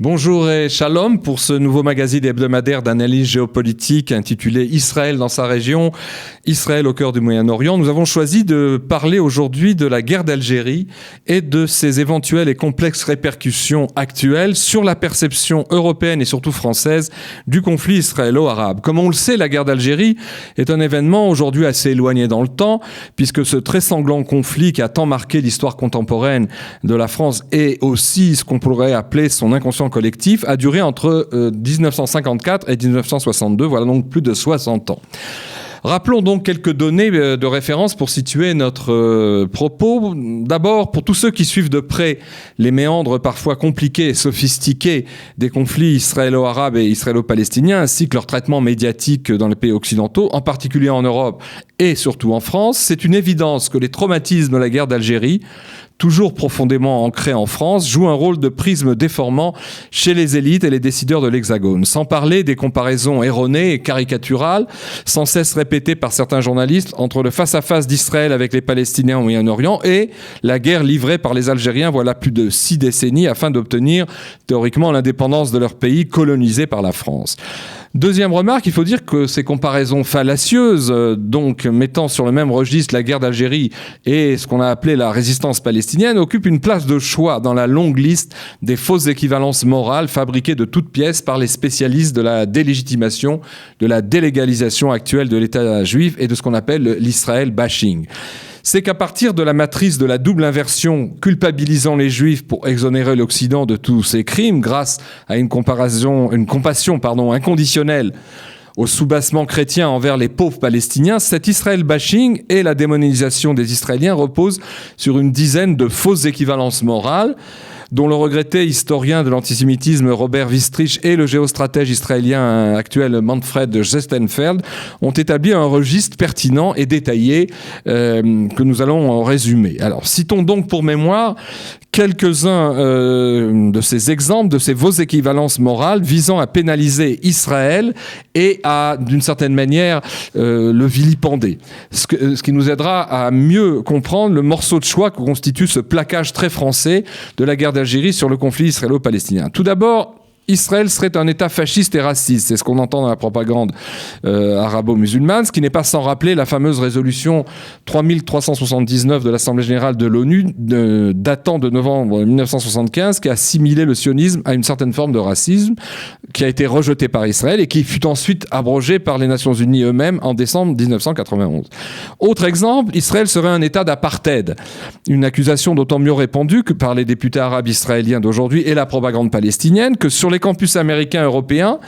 Bonjour et shalom pour ce nouveau magazine hebdomadaire d'analyse géopolitique intitulé Israël dans sa région, Israël au cœur du Moyen-Orient. Nous avons choisi de parler aujourd'hui de la guerre d'Algérie et de ses éventuelles et complexes répercussions actuelles sur la perception européenne et surtout française du conflit israélo-arabe. Comme on le sait, la guerre d'Algérie est un événement aujourd'hui assez éloigné dans le temps, puisque ce très sanglant conflit qui a tant marqué l'histoire contemporaine de la France et aussi ce qu'on pourrait appeler son inconscient collectif a duré entre 1954 et 1962, voilà donc plus de 60 ans. Rappelons donc quelques données de référence pour situer notre propos. D'abord, pour tous ceux qui suivent de près les méandres parfois compliqués et sophistiqués des conflits israélo-arabes et israélo-palestiniens, ainsi que leur traitement médiatique dans les pays occidentaux, en particulier en Europe et surtout en France, c'est une évidence que les traumatismes de la guerre d'Algérie, toujours profondément ancrés en France, jouent un rôle de prisme déformant chez les élites et les décideurs de l'Hexagone. Sans parler des comparaisons erronées et caricaturales, sans cesse répétées par certains journalistes, entre le face-à-face d'Israël avec les Palestiniens au Moyen-Orient et la guerre livrée par les Algériens voilà plus de 6 décennies afin d'obtenir théoriquement l'indépendance de leur pays colonisé par la France. Deuxième remarque, il faut dire que ces comparaisons fallacieuses, donc mettant sur le même registre la guerre d'Algérie et ce qu'on a appelé la résistance palestinienne, occupent une place de choix dans la longue liste des fausses équivalences morales fabriquées de toutes pièces par les spécialistes de la délégitimation, de la délégalisation actuelle de l'État juif et de ce qu'on appelle l'Israël bashing. C'est qu'à partir de la matrice de la double inversion culpabilisant les Juifs pour exonérer l'Occident de tous ses crimes grâce à une compassion inconditionnelle au soubassement chrétien envers les pauvres Palestiniens, cet Israël bashing et la démonisation des Israéliens reposent sur une dizaine de fausses équivalences morales dont le regretté historien de l'antisémitisme Robert Wistrich et le géostratège israélien actuel Manfred Gestenfeld ont établi un registre pertinent et détaillé que nous allons résumer. Alors, citons donc pour mémoire quelques-uns de ces exemples, de ces fausses équivalences morales visant à pénaliser Israël et à, d'une certaine manière, le vilipender. Ce qui nous aidera à mieux comprendre le morceau de choix que constitue ce plaquage très français de la guerre d'Algérie sur le conflit israélo-palestinien. Tout d'abord, Israël serait un État fasciste et raciste. C'est ce qu'on entend dans la propagande arabo-musulmane, ce qui n'est pas sans rappeler la fameuse résolution 3379 de l'Assemblée générale de l'ONU datant de novembre 1975 qui a assimilé le sionisme à une certaine forme de racisme qui a été rejetée par Israël et qui fut ensuite abrogée par les Nations Unies eux-mêmes en décembre 1991. Autre exemple, Israël serait un État d'apartheid. Une accusation d'autant mieux répandue que par les députés arabes israéliens d'aujourd'hui et la propagande palestinienne que sur les campus américains et européens,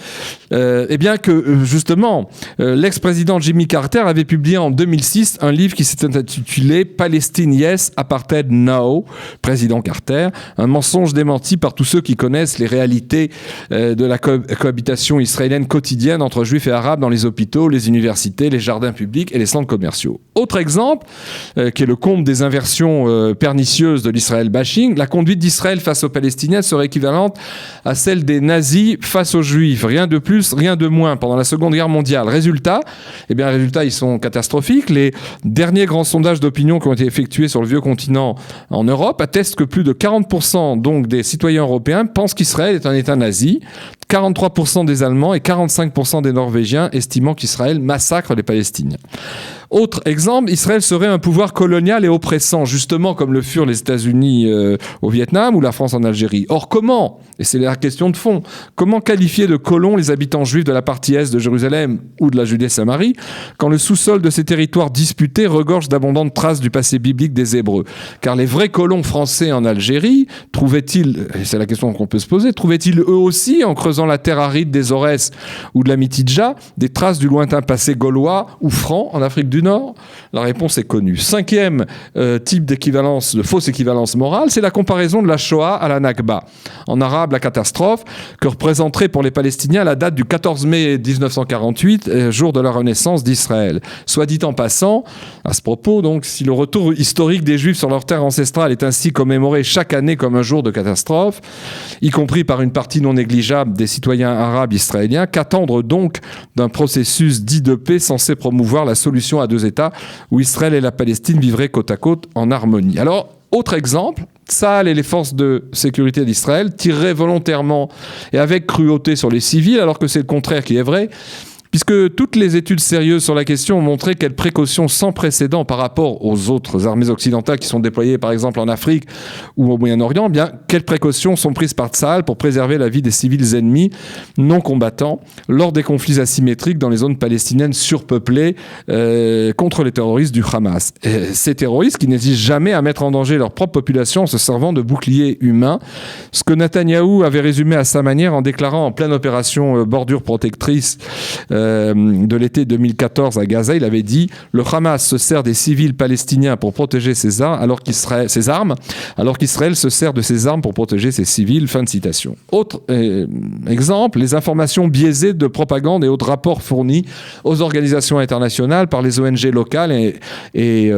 l'ex-président Jimmy Carter avait publié en 2006 un livre qui s'était intitulé Palestine Yes, Apartheid No, président Carter, un mensonge démenti par tous ceux qui connaissent les réalités de la cohabitation israélienne quotidienne entre juifs et arabes dans les hôpitaux, les universités, les jardins publics et les centres commerciaux. Autre exemple, qui est le comble des inversions pernicieuses de l'Israël bashing, la conduite d'Israël face aux Palestiniens serait équivalente à celle des nazis face aux juifs. Rien de plus, rien de moins pendant la Seconde Guerre mondiale. Résultat, ils sont catastrophiques. Les derniers grands sondages d'opinion qui ont été effectués sur le vieux continent en Europe attestent que plus de 40% donc des citoyens européens pensent qu'Israël est un État nazi. 43% des Allemands et 45% des Norvégiens estimant qu'Israël massacre les Palestiniens. Autre exemple, Israël serait un pouvoir colonial et oppressant, justement comme le furent les États-Unis au Vietnam ou la France en Algérie. Or, comment, et c'est la question de fond, comment qualifier de colons les habitants juifs de la partie est de Jérusalem ou de la Judée-Samarie quand le sous-sol de ces territoires disputés regorge d'abondantes traces du passé biblique des Hébreux? Car les vrais colons français en Algérie, trouvaient-ils, et c'est la question qu'on peut se poser, trouvaient-ils eux aussi, en creusant la terre aride des Aurès ou de la Mitidja, des traces du lointain passé gaulois ou franc en Afrique du Nord? La réponse est connue. Cinquième type d'équivalence, de fausse équivalence morale, c'est la comparaison de la Shoah à la Nakba. En arabe, la catastrophe, que représenterait pour les Palestiniens la date du 14 mai 1948, jour de la renaissance d'Israël. Soit dit en passant, à ce propos, donc, si le retour historique des Juifs sur leur terre ancestrale est ainsi commémoré chaque année comme un jour de catastrophe, y compris par une partie non négligeable des citoyens arabes israéliens, qu'attendre donc d'un processus dit de paix censé promouvoir la solution à deux États où Israël et la Palestine vivraient côte à côte en harmonie? Alors, Autre exemple, Tsahal et les forces de sécurité d'Israël tireraient volontairement et avec cruauté sur les civils, alors que c'est le contraire qui est vrai, puisque toutes les études sérieuses sur la question ont montré quelles précautions sans précédent par rapport aux autres armées occidentales qui sont déployées par exemple en Afrique ou au Moyen-Orient, eh bien quelles précautions sont prises par Tsahal pour préserver la vie des civils ennemis non combattants lors des conflits asymétriques dans les zones palestiniennes surpeuplées contre les terroristes du Hamas. Et ces terroristes qui n'hésitent jamais à mettre en danger leur propre population en se servant de boucliers humains, ce que Netanyahou avait résumé à sa manière en déclarant en pleine opération bordure protectrice de l'été 2014 à Gaza, il avait dit « Le Hamas se sert des civils palestiniens pour protéger ses armes, alors qu'Israël se sert de ses armes pour protéger ses civils. » Fin de citation. Autre exemple, les informations biaisées de propagande et autres rapports fournis aux organisations internationales par les ONG locales et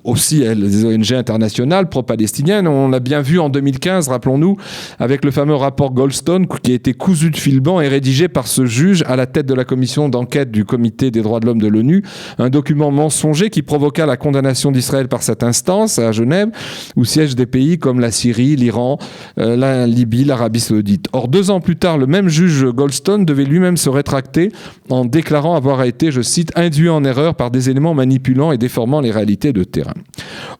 aussi les ONG internationales pro-palestiniennes. On l'a bien vu en 2015, rappelons-nous, avec le fameux rapport Goldstone qui a été cousu de fil blanc et rédigé par ce juge à la tête de la commission d'enquête du Comité des droits de l'homme de l'ONU, un document mensonger qui provoqua la condamnation d'Israël par cette instance à Genève, où siègent des pays comme la Syrie, l'Iran, la Libye, l'Arabie Saoudite. Or, 2 ans plus tard, le même juge Goldstone devait lui-même se rétracter en déclarant avoir été, je cite, induit en erreur par des éléments manipulant et déformant les réalités de terrain.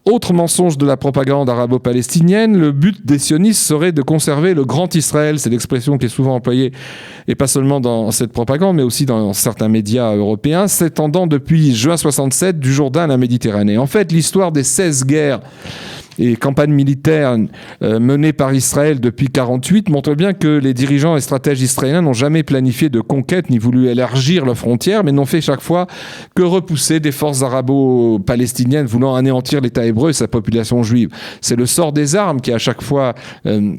Autre mensonge de la propagande arabo-palestinienne, le but des sionistes serait de conserver le grand Israël, c'est l'expression qui est souvent employée, et pas seulement dans cette propagande, mais aussi dans certains médias européens, s'étendant depuis juin 67 du Jourdain à la Méditerranée. En fait, l'histoire des 16 guerres et campagnes militaires menées par Israël depuis 1948 montrent bien que les dirigeants et stratèges israéliens n'ont jamais planifié de conquête ni voulu élargir leurs frontières, mais n'ont fait chaque fois que repousser des forces arabo-palestiniennes voulant anéantir l'État hébreu et sa population juive. C'est le sort des armes qui a à chaque fois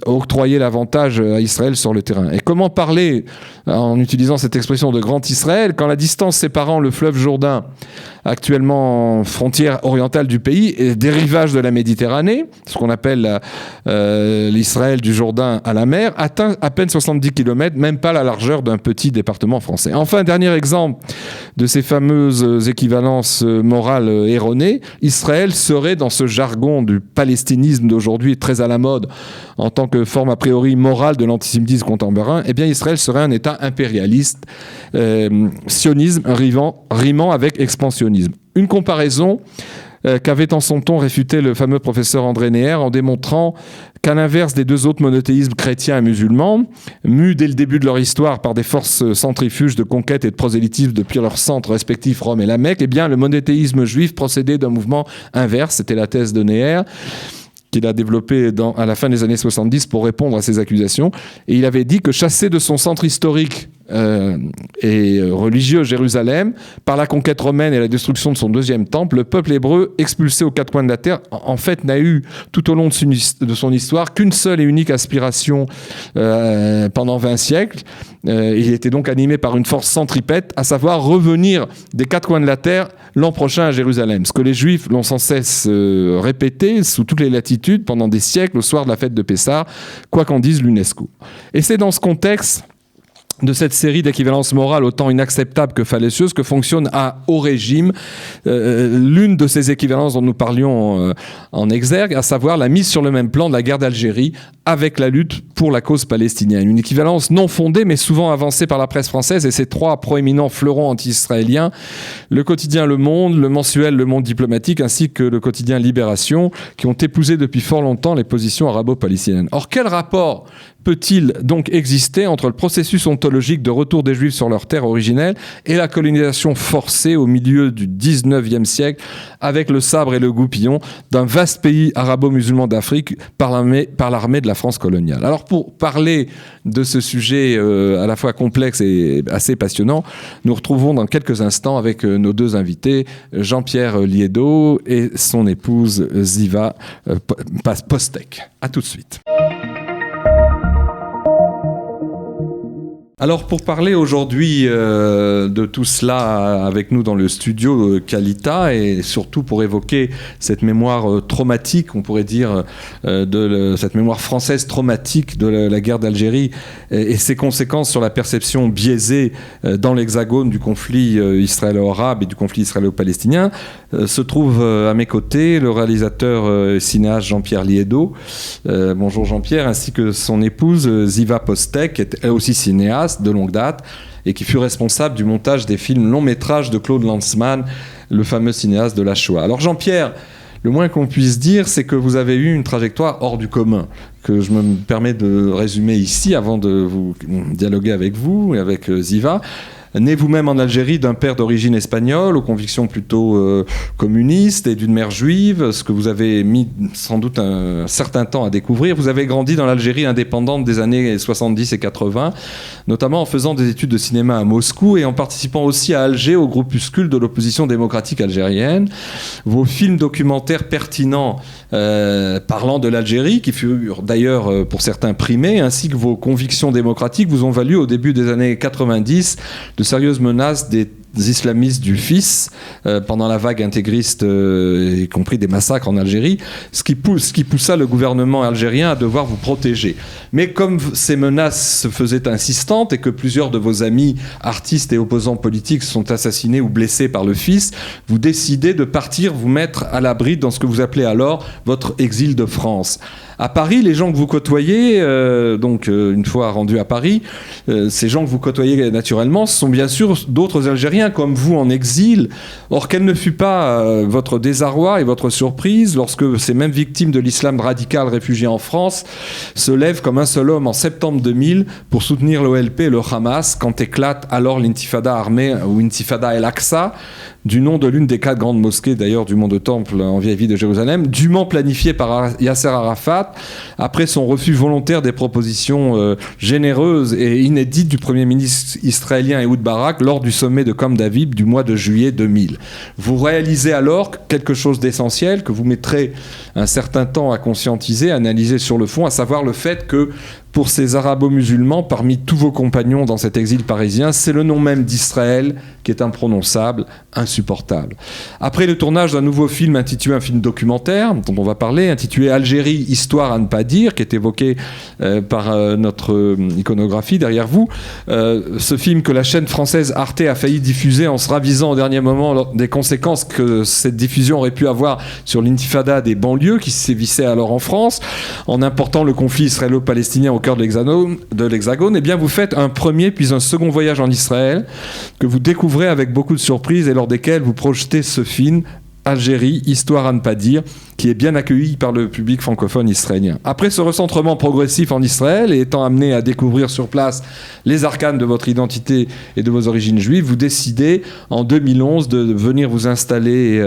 octroyé l'avantage à Israël sur le terrain. Et comment parler, en utilisant cette expression de grand Israël, quand la distance séparant le fleuve Jourdain, actuellement frontière orientale du pays, et des rivages de la Méditerranée, ce qu'on appelle l'Israël du Jourdain à la mer, atteint à peine 70 km, même pas la largeur d'un petit département français. Enfin, dernier exemple de ces fameuses équivalences morales erronées, Israël serait, dans ce jargon du palestinisme d'aujourd'hui très à la mode, en tant que forme a priori morale de l'antisémitisme contemporain, eh bien Israël serait un État impérialiste, sionisme rimant avec expansionnisme. Une comparaison qu'avait en son temps réfuté le fameux professeur André Neher en démontrant qu'à l'inverse des 2 autres monothéismes chrétiens et musulmans, mus dès le début de leur histoire par des forces centrifuges de conquête et de prosélytisme depuis leurs centres respectifs Rome et la Mecque, eh bien le monothéisme juif procédait d'un mouvement inverse, c'était la thèse de Neher, qu'il a développé à la fin des années 70 pour répondre à ces accusations. Et il avait dit que chassé de son centre historique et religieux Jérusalem, par la conquête romaine et la destruction de son 2e temple, le peuple hébreu, expulsé aux 4 coins de la terre, en fait n'a eu tout au long de son histoire qu'une seule et unique aspiration pendant 20 siècles. Il était donc animé par une force centripète, à savoir revenir des 4 coins de la terre l'an prochain à Jérusalem. Ce que les Juifs l'ont sans cesse répété sous toutes les latitudes pendant des siècles au soir de la fête de Pessah, quoi qu'en dise l'UNESCO. Et c'est dans ce contexte de cette série d'équivalences morales autant inacceptables que fallacieuses que fonctionne à haut régime l'une de ces équivalences dont nous parlions en exergue, à savoir la mise sur le même plan de la guerre d'Algérie avec la lutte pour la cause palestinienne. Une équivalence non fondée mais souvent avancée par la presse française et ses 3 proéminents fleurons anti-israéliens, le quotidien Le Monde, le mensuel Le Monde diplomatique ainsi que le quotidien Libération, qui ont épousé depuis fort longtemps les positions arabo-palestiniennes. Or, quel rapport peut-il donc exister entre le processus ontologique de retour des Juifs sur leur terre originelle et la colonisation forcée au milieu du 19e siècle avec le sabre et le goupillon d'un vaste pays arabo-musulman d'Afrique par l'armée de la France coloniale. Alors pour parler de ce sujet à la fois complexe et assez passionnant, nous retrouvons dans quelques instants avec nos 2 invités, Jean-Pierre Liédo et son épouse Ziva Postek. À tout de suite. Alors pour parler aujourd'hui de tout cela avec nous dans le studio Kalita et surtout pour évoquer cette mémoire traumatique, on pourrait dire, cette mémoire française traumatique de la guerre d'Algérie et ses conséquences sur la perception biaisée dans l'hexagone du conflit israélo-arabe et du conflit israélo-palestinien, se trouve à mes côtés le réalisateur cinéaste Jean-Pierre Liédo. Bonjour Jean-Pierre, ainsi que son épouse Ziva Postek, qui est elle aussi cinéaste de longue date et qui fut responsable du montage des films long métrages de Claude Lanzmann, le fameux cinéaste de la Shoah. Alors Jean-Pierre, le moins qu'on puisse dire, c'est que vous avez eu une trajectoire hors du commun, que je me permets de résumer ici avant de vous dialoguer avec vous et avec Ziva. Né vous-même en Algérie d'un père d'origine espagnole, aux convictions plutôt communistes et d'une mère juive, ce que vous avez mis sans doute un certain temps à découvrir. Vous avez grandi dans l'Algérie indépendante des années 70 et 80, notamment en faisant des études de cinéma à Moscou et en participant aussi à Alger au groupuscule de l'opposition démocratique algérienne. Vos films documentaires pertinents parlant de l'Algérie, qui furent d'ailleurs pour certains primés, ainsi que vos convictions démocratiques vous ont valu au début des années 90 de sérieuses menaces des islamistes du FIS pendant la vague intégriste, y compris des massacres en Algérie, ce qui poussa le gouvernement algérien à devoir vous protéger. Mais comme ces menaces se faisaient insistantes et que plusieurs de vos amis artistes et opposants politiques sont assassinés ou blessés par le FIS, vous décidez de partir vous mettre à l'abri dans ce que vous appelez alors votre exil de France. À Paris, les gens que vous côtoyez, une fois rendus à Paris, ces gens que vous côtoyez naturellement, ce sont bien sûr d'autres Algériens comme vous en exil. Or, quel ne fut pas votre désarroi et votre surprise lorsque ces mêmes victimes de l'islam radical réfugiées en France se lèvent comme un seul homme en septembre 2000 pour soutenir l'OLP et le Hamas quand éclate alors l'intifada armée ou intifada el-Aqsa, du nom de l'une des 4 grandes mosquées d'ailleurs du Mont de Temple en vieille ville de Jérusalem, dûment planifiée par Yasser Arafat après son refus volontaire des propositions généreuses et inédites du Premier ministre israélien Ehud Barak lors du sommet de Camp David du mois de juillet 2000. Vous réalisez alors quelque chose d'essentiel que vous mettrez un certain temps à conscientiser, à analyser sur le fond, à savoir le fait que pour ces arabo-musulmans, parmi tous vos compagnons dans cet exil parisien, c'est le nom même d'Israël qui est imprononçable, insupportable. Après le tournage d'un nouveau film intitulé, un film documentaire, dont on va parler, intitulé Algérie, histoire à ne pas dire, qui est évoqué par notre iconographie derrière vous, ce film que la chaîne française Arte a failli diffuser en se ravisant au dernier moment des conséquences que cette diffusion aurait pu avoir sur l'intifada des banlieues qui sévissait alors en France, en important le conflit israélo-palestinien au cœur de l'Hexagone, eh bien vous faites un premier puis un second voyage en Israël que vous découvrez avec beaucoup de surprises et lors desquelles vous projetez ce film Algérie, histoire à ne pas dire, qui est bien accueilli par le public francophone israélien. Après ce recentrement progressif en Israël et étant amené à découvrir sur place les arcanes de votre identité et de vos origines juives, vous décidez en 2011 de venir vous installer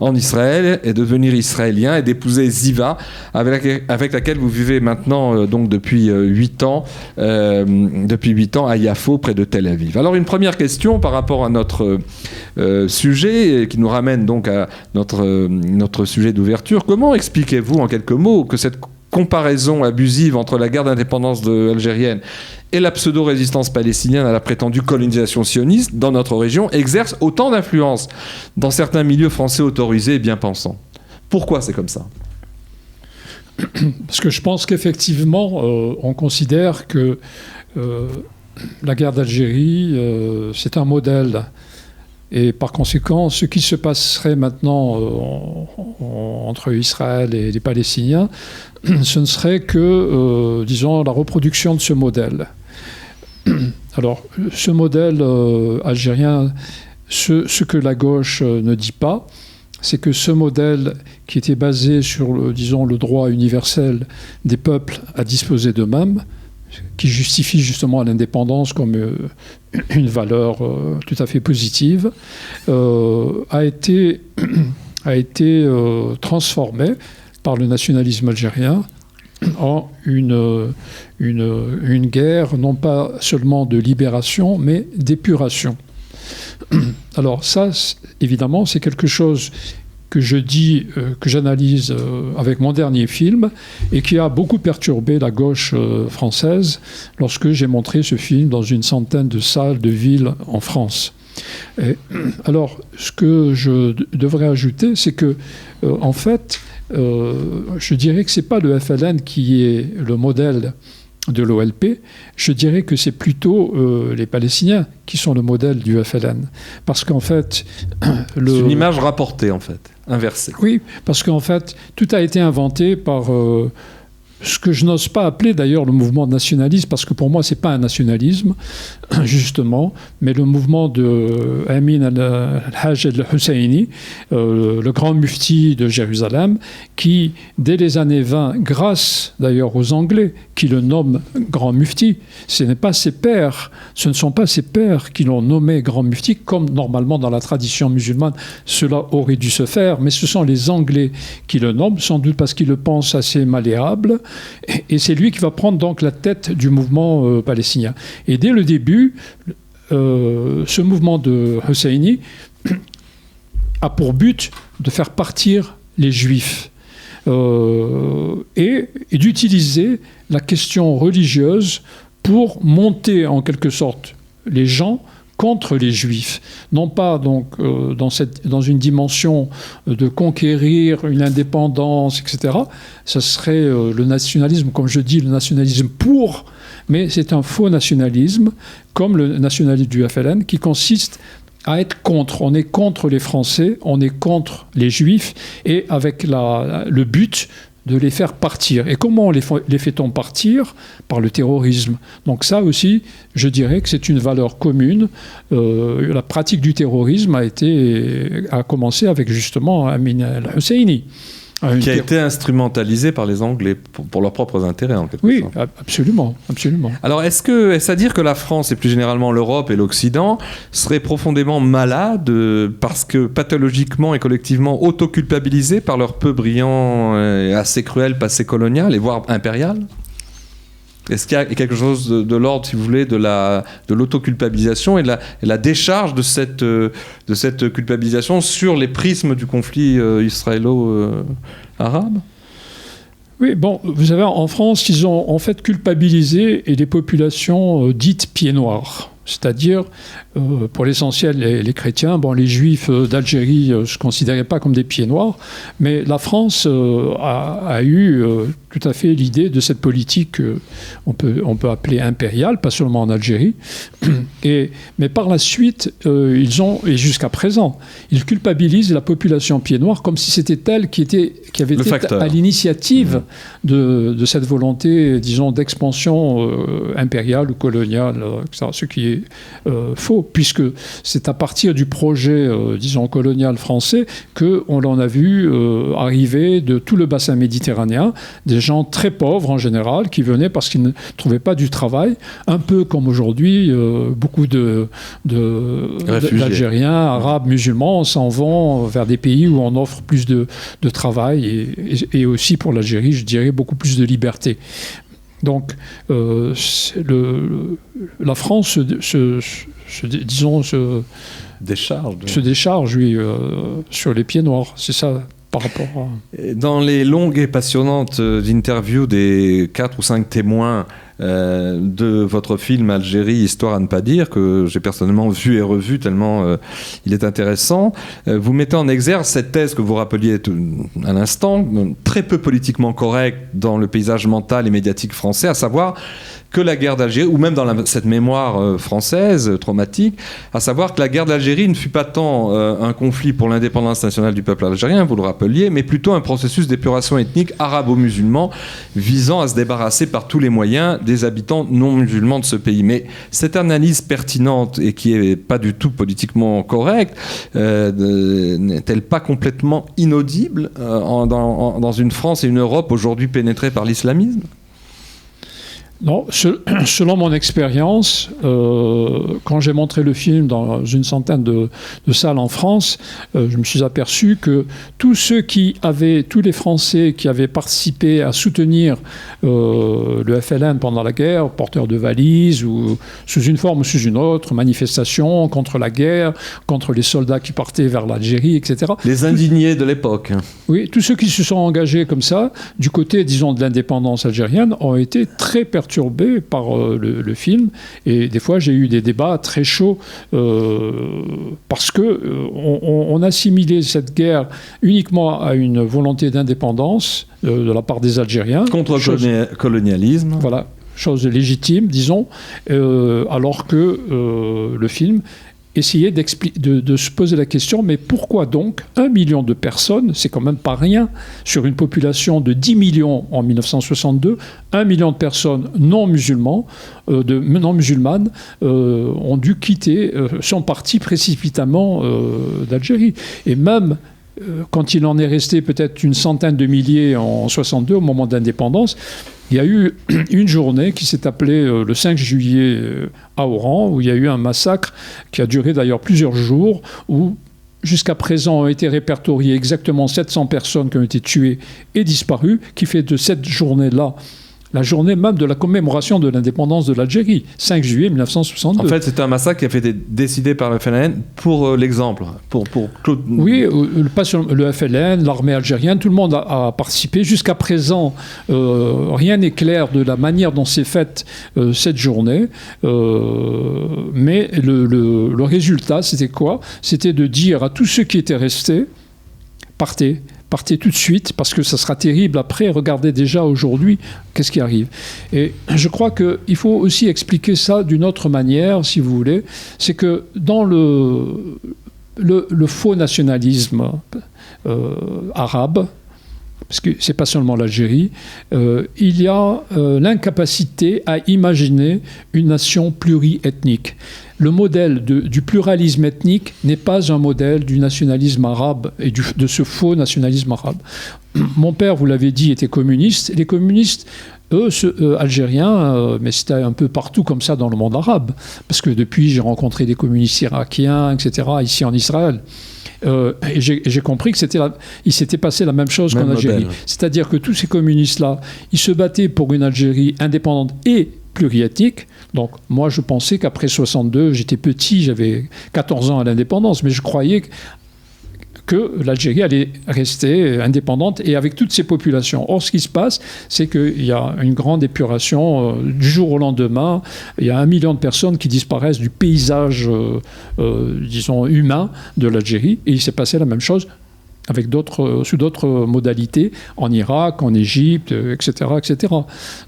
en Israël et de devenir israélien et d'épouser Ziva, avec laquelle vous vivez maintenant donc depuis 8 ans à Yafo, près de Tel Aviv. Alors une première question par rapport à notre sujet qui nous ramène donc à notre sujet d'ouverture. Comment expliquez-vous en quelques mots que cette comparaison abusive entre la guerre d'indépendance algérienne et la pseudo-résistance palestinienne à la prétendue colonisation sioniste dans notre région exerce autant d'influence dans certains milieux français autorisés et bien pensants? Pourquoi c'est comme ça? Parce que je pense qu'effectivement, on considère que la guerre d'Algérie, c'est un modèle. Et par conséquent, ce qui se passerait maintenant entre Israël et les Palestiniens, ce ne serait que, disons, la reproduction de ce modèle. Alors, ce modèle algérien, ce que la gauche ne dit pas, c'est que ce modèle qui était basé sur, le droit universel des peuples à disposer d'eux-mêmes, qui justifie justement l'indépendance comme une valeur tout à fait positive, a été transformé par le nationalisme algérien en une guerre non pas seulement de libération, mais d'épuration. Alors ça, évidemment, c'est quelque chose que je dis, que j'analyse avec mon dernier film, et qui a beaucoup perturbé la gauche française lorsque j'ai montré ce film dans une centaine de salles de villes en France. Et, alors, ce que je devrais ajouter, c'est que, en fait, je dirais que ce n'est pas le FLN qui est le modèle de l'OLP, je dirais que c'est plutôt les Palestiniens qui sont le modèle du FLN. Parce qu'en fait... C'est une image rapportée, en fait, inversée. Oui, parce qu'en fait, tout a été inventé par ce que je n'ose pas appeler d'ailleurs le mouvement nationaliste, parce que pour moi, ce n'est pas un nationalisme, justement, mais le mouvement de Amin al-Hajj al-Husseini, le grand mufti de Jérusalem, qui, dès les années 20, grâce d'ailleurs aux Anglais, qui le nomment grand mufti, ce ne sont pas ses pairs qui l'ont nommé grand mufti, comme normalement dans la tradition musulmane, cela aurait dû se faire, mais ce sont les Anglais qui le nomment, sans doute parce qu'ils le pensent assez malléable, et c'est lui qui va prendre donc la tête du mouvement palestinien. Et dès le début, ce mouvement de Husseini a pour but de faire partir les Juifs et d'utiliser la question religieuse pour monter en quelque sorte les gens contre les Juifs, non pas donc dans une dimension de conquérir une indépendance, etc. Ce serait le nationalisme, comme je dis, le nationalisme pour, mais c'est un faux nationalisme, comme le nationalisme du FLN, qui consiste à être contre. On est contre les Français, on est contre les Juifs, et avec le but de les faire partir. Et comment les fait-on partir ? Par le terrorisme. Donc ça aussi, je dirais que c'est une valeur commune. La pratique du terrorisme a commencé avec justement Amin al-Husseini. Qui a été instrumentalisé par les Anglais pour leurs propres intérêts, en quelque sorte. Oui, absolument, absolument. Alors, est-ce à dire que la France, et plus généralement l'Europe et l'Occident, seraient profondément malades parce que pathologiquement et collectivement autoculpabilisés par leur peu brillant et assez cruel passé colonial et voire impérial ? Est-ce qu'il y a quelque chose de l'ordre, si vous voulez, de l'autoculpabilisation et de la décharge de cette culpabilisation sur les prismes du conflit israélo-arabe ? Oui, bon, vous savez, en France, ils ont en fait culpabilisé les populations dites pieds noirs. C'est-à-dire, pour l'essentiel, les chrétiens, les juifs d'Algérie ne se considéraient pas comme des pieds noirs, mais la France a eu tout à fait l'idée de cette politique on peut appeler impériale, pas seulement en Algérie. Mais par la suite, et jusqu'à présent, ils culpabilisent la population pieds noirs comme si c'était elle qui avait été à l'initiative de cette volonté, disons, d'expansion impériale ou coloniale, etc., ce qui est faux, puisque c'est à partir du projet, disons, colonial français qu'on en a vu arriver de tout le bassin méditerranéen des gens très pauvres en général qui venaient parce qu'ils ne trouvaient pas du travail, un peu comme aujourd'hui beaucoup d'Algériens, Arabes, musulmans s'en vont vers des pays où on offre plus de travail et aussi pour l'Algérie, je dirais, beaucoup plus de liberté. Donc, la France se décharge, oui, sur les pieds noirs. C'est ça, par rapport à... Dans les longues et passionnantes interviews des 4 ou 5 témoins de votre film Algérie, Histoire à ne pas dire, que j'ai personnellement vu et revu tellement il est intéressant, vous mettez en exergue cette thèse que vous rappeliez à l'instant, très peu politiquement correcte dans le paysage mental et médiatique français, à savoir que la guerre d'Algérie, ou même dans cette mémoire française traumatique, à savoir que la guerre d'Algérie ne fut pas tant un conflit pour l'indépendance nationale du peuple algérien, vous le rappeliez, mais plutôt un processus d'épuration ethnique arabo-musulman visant à se débarrasser par tous les moyens des habitants non musulmans de ce pays. Mais cette analyse pertinente et qui n'est pas du tout politiquement correcte, n'est-elle pas complètement inaudible dans une France et une Europe aujourd'hui pénétrées par l'islamisme ? Non, selon mon expérience, quand j'ai montré le film dans une centaine de salles en France, je me suis aperçu que tous les Français qui avaient participé à soutenir le FLN pendant la guerre, porteurs de valises ou sous une forme ou sous une autre, manifestations contre la guerre, contre les soldats qui partaient vers l'Algérie, etc. Les indignés de l'époque. Oui, tous ceux qui se sont engagés comme ça, du côté, disons, de l'indépendance algérienne, ont été très perturbés par le film. Et des fois, j'ai eu des débats très chauds parce qu'on assimilait cette guerre uniquement à une volonté d'indépendance de la part des Algériens. Contre le colonialisme. Voilà, chose légitime, disons, alors que le film essayer de se poser la question, mais pourquoi donc 1 million de personnes, c'est quand même pas rien, sur une population de 10 millions en 1962, 1 million de personnes non musulmanes ont dû quitter, sont partis précipitamment d'Algérie. Et même quand il en est resté peut-être une centaine de milliers en 62, au moment de l'indépendance, il y a eu une journée qui s'est appelée le 5 juillet à Oran, où il y a eu un massacre qui a duré d'ailleurs plusieurs jours, où jusqu'à présent ont été répertoriées exactement 700 personnes qui ont été tuées et disparues, qui fait de cette journée-là la journée même de la commémoration de l'indépendance de l'Algérie, 5 juillet 1962. En fait, c'était un massacre qui a été décidé par le FLN pour l'exemple. Oui, pas sur le FLN, l'armée algérienne, tout le monde a participé. Jusqu'à présent, rien n'est clair de la manière dont s'est faite cette journée. Mais le résultat, c'était quoi? C'était de dire à tous ceux qui étaient restés, partez tout de suite, parce que ça sera terrible après. Regardez déjà aujourd'hui qu'est-ce qui arrive. Et je crois qu'il faut aussi expliquer ça d'une autre manière, si vous voulez. C'est que dans le faux nationalisme arabe, parce que ce n'est pas seulement l'Algérie, il y a l'incapacité à imaginer une nation pluriethnique. Le modèle du pluralisme ethnique n'est pas un modèle du nationalisme arabe et de ce faux nationalisme arabe. Mon père, vous l'avez dit, était communiste. Les communistes, eux, algériens, mais c'était un peu partout comme ça dans le monde arabe, parce que depuis, j'ai rencontré des communistes irakiens, etc., ici en Israël. Et j'ai compris qu'il s'était passé la même chose qu'en Algérie. C'est-à-dire que tous ces communistes-là, ils se battaient pour une Algérie indépendante et pluriethnique. Donc moi, je pensais qu'après 62, j'étais petit, j'avais 14 ans à l'indépendance, mais je croyais que l'Algérie allait rester indépendante et avec toutes ses populations. Or, ce qui se passe, c'est qu'il y a une grande épuration du jour au lendemain. Il y a 1 million de personnes qui disparaissent du paysage, disons, humain de l'Algérie. Et il s'est passé la même chose avec sous d'autres modalités, en Irak, en Égypte, etc., etc.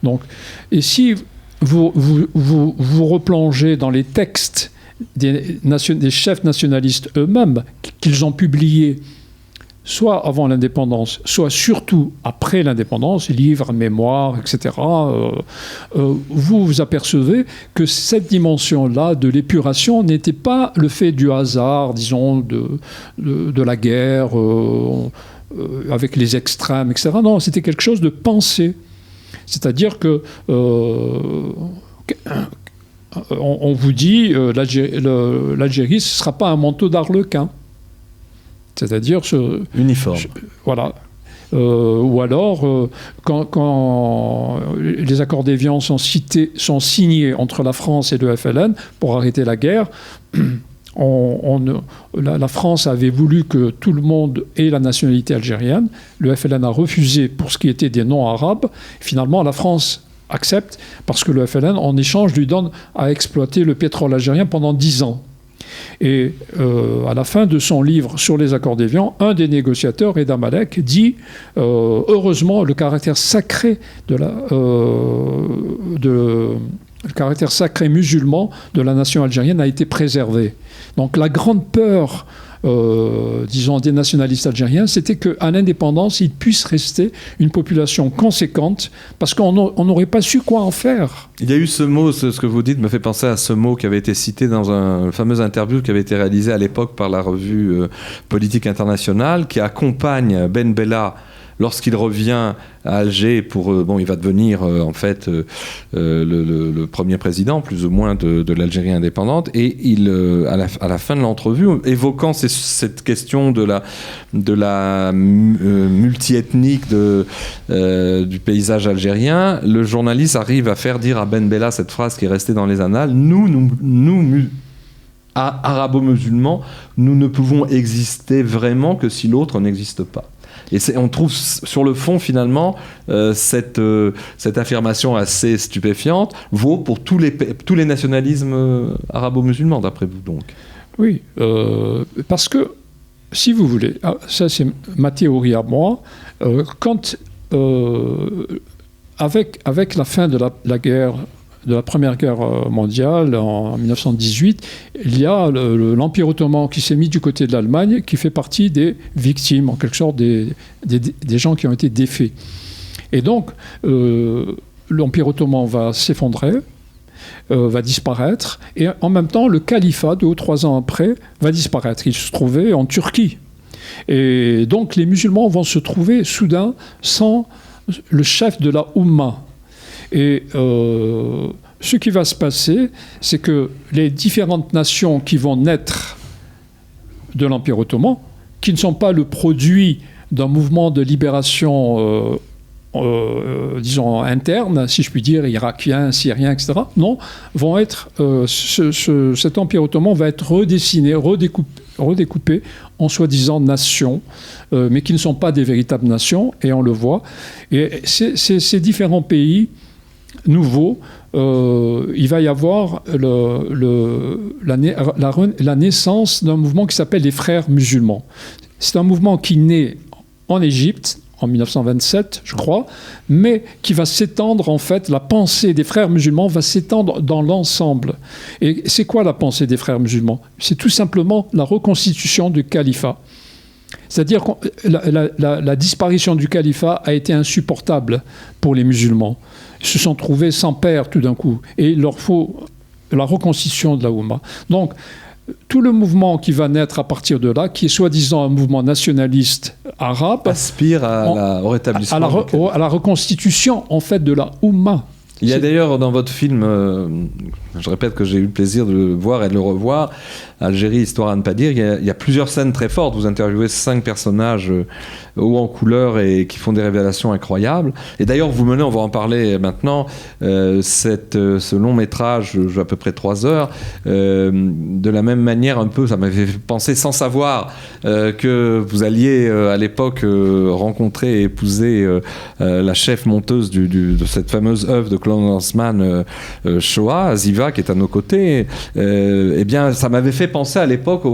Donc, et si vous replongez dans les textes des chefs nationalistes eux-mêmes, qu'ils ont publiés soit avant l'indépendance, soit surtout après l'indépendance, livres, mémoires, etc., vous apercevez que cette dimension-là de l'épuration n'était pas le fait du hasard, disons, de la guerre, avec les extrêmes, etc. Non, c'était quelque chose de pensé. C'est-à-dire que on vous dit l'Algérie, ce ne sera pas un manteau d'arlequin. C'est-à-dire uniforme. Voilà. Ou alors, quand les accords d'Évian sont signés entre la France et le FLN pour arrêter la guerre, la France avait voulu que tout le monde ait la nationalité algérienne. Le FLN a refusé pour ce qui était des non-arabes. Finalement, la France accepte parce que le FLN, en échange, lui donne à exploiter le pétrole algérien pendant 10 ans. Et à la fin de son livre sur les accords d'Évian, un des négociateurs, Reda Malek, dit heureusement le caractère sacré le caractère sacré musulman de la nation algérienne a été préservé. Donc la grande peur, disons, des nationalistes algériens, c'était qu'à l'indépendance, il puisse rester une population conséquente, parce qu'on n'aurait pas su quoi en faire. Il y a eu ce mot, ce que vous dites me fait penser à ce mot qui avait été cité dans une fameuse interview qui avait été réalisée à l'époque par la revue Politique Internationale, qui accompagne Ben Bella lorsqu'il revient à Alger il va devenir en fait le premier président, plus ou moins, de l'Algérie indépendante. Et à la fin de l'entrevue, évoquant cette question de la multiethnique du paysage algérien, le journaliste arrive à faire dire à Ben Bella cette phrase qui est restée dans les annales: nous arabo-musulmans, nous ne pouvons exister vraiment que si l'autre n'existe pas. Et on trouve sur le fond, finalement, cette affirmation assez stupéfiante vaut pour tous les nationalismes arabo-musulmans, d'après vous, donc. Oui, parce que, si vous voulez, ça c'est ma théorie à moi, avec la fin de la guerre, de la Première Guerre mondiale, en 1918, il y a l'Empire ottoman qui s'est mis du côté de l'Allemagne, qui fait partie des victimes, en quelque sorte, des gens qui ont été défaits. Et donc, l'Empire ottoman va s'effondrer, va disparaître, et en même temps, le califat, 2 ou 3 ans après, va disparaître. Il se trouvait en Turquie. Et donc, les musulmans vont se trouver soudain sans le chef de la Oumma. Et ce qui va se passer, c'est que les différentes nations qui vont naître de l'Empire ottoman, qui ne sont pas le produit d'un mouvement de libération, disons, interne, si je puis dire, irakien, syrien, etc., non, vont être, cet Empire ottoman va être redessiné, redécoupé en soi-disant nations, mais qui ne sont pas des véritables nations, et on le voit. Et ces différents pays nouveau, il va y avoir la naissance d'un mouvement qui s'appelle les Frères musulmans. C'est un mouvement qui naît en Égypte en 1927, je crois, mais qui va s'étendre, en fait, la pensée des Frères musulmans va s'étendre dans l'ensemble. Et c'est quoi la pensée des Frères musulmans? C'est tout simplement la reconstitution du califat. C'est-à-dire que la disparition du califat a été insupportable pour les musulmans. Ils se sont trouvés sans père tout d'un coup. Et il leur faut la reconstitution de la Oumma. Donc, tout le mouvement qui va naître à partir de là, qui est soi-disant un mouvement nationaliste arabe, aspire au rétablissement. À la reconstitution, en fait, de la Oumma. Il y a d'ailleurs dans votre film, je répète que j'ai eu le plaisir de le voir et de le revoir, Algérie, histoire à ne pas dire, il y a plusieurs scènes très fortes. Vous interviewez 5 personnages hauts en couleur et qui font des révélations incroyables. Et d'ailleurs, vous menez, on va en parler maintenant, ce long métrage, à peu près 3 heures, de la même manière un peu, ça m'avait fait penser, sans savoir que vous alliez à l'époque rencontrer et épouser la chef monteuse de cette fameuse œuvre de Claude Lanzmann, Shoah, Aziva, qui est à nos côtés. Eh bien, ça m'avait fait penser à l'époque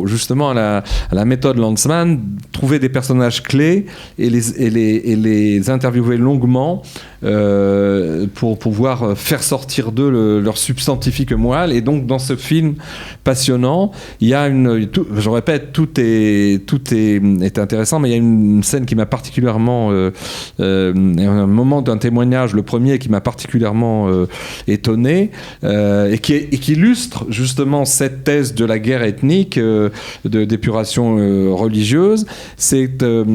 justement à la méthode Lanzmann, trouver des personnages clés et les interviewer longuement pour pouvoir faire sortir d'eux leur substantifique moelle. Et donc dans ce film passionnant, il y a je répète, tout est intéressant, mais il y a une scène qui m'a particulièrement un moment d'un témoignage, le premier, qui m'a particulièrement étonné, et qui illustre justement cette thèse de la guerre ethnique, d'épuration religieuse. C'est l'homme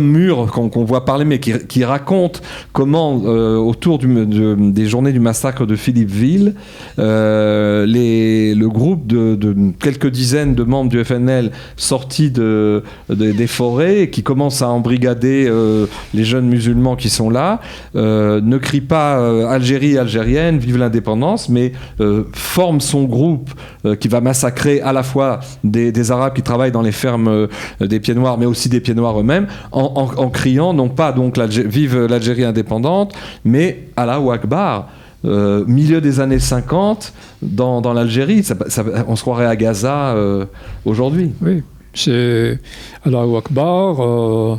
mûr qu'on voit parler, mais qui raconte comment, autour des journées du massacre de Philippeville, le groupe de quelques dizaines de membres du FNL sortis des forêts, qui commencent à embrigader les jeunes musulmans qui sont là, ne crient pas Algérie, algérienne, vive l'indépendance, mais forme son groupe qui va massacrer à la fois des Arabes qui travaillent dans les fermes des pieds noirs, mais aussi des pieds noirs eux-mêmes, en criant non pas donc vive l'Algérie indépendante, mais Allahu Akbar. Milieu des années 50 dans l'Algérie, on se croirait à Gaza aujourd'hui. Oui, c'est Allahu Akbar,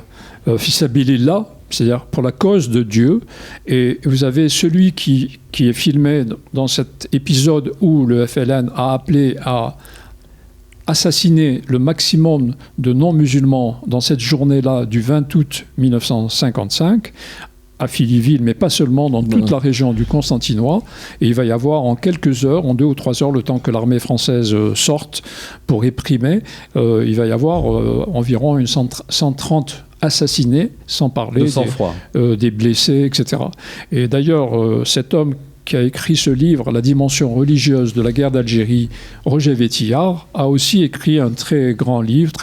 Fisabilillah, c'est-à-dire pour la cause de Dieu. Et vous avez celui qui est filmé dans cet épisode où le FLN a appelé à assassiner le maximum de non-musulmans dans cette journée-là du 20 août 1955. à Phillyville, mais pas seulement, dans toute la région du Constantinois. Et il va y avoir en quelques heures, en 2 ou 3 heures, le temps que l'armée française sorte pour réprimer, il va y avoir environ 130 assassinés, sans parler des blessés, etc. Et d'ailleurs, cet homme qui a écrit ce livre, La dimension religieuse de la guerre d'Algérie, Roger Vétillard, a aussi écrit un très gros livre,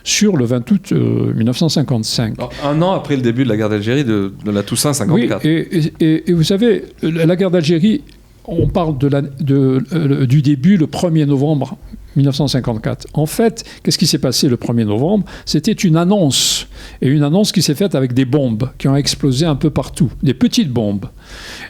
sur le 20 août 1955. Alors, un an après le début de la guerre d'Algérie, de la Toussaint 54. Oui, et vous savez, la guerre d'Algérie, on parle du début, le 1er novembre 1954. En fait, qu'est-ce qui s'est passé le 1er novembre? C'était une annonce, et une annonce qui s'est faite avec des bombes qui ont explosé un peu partout, des petites bombes.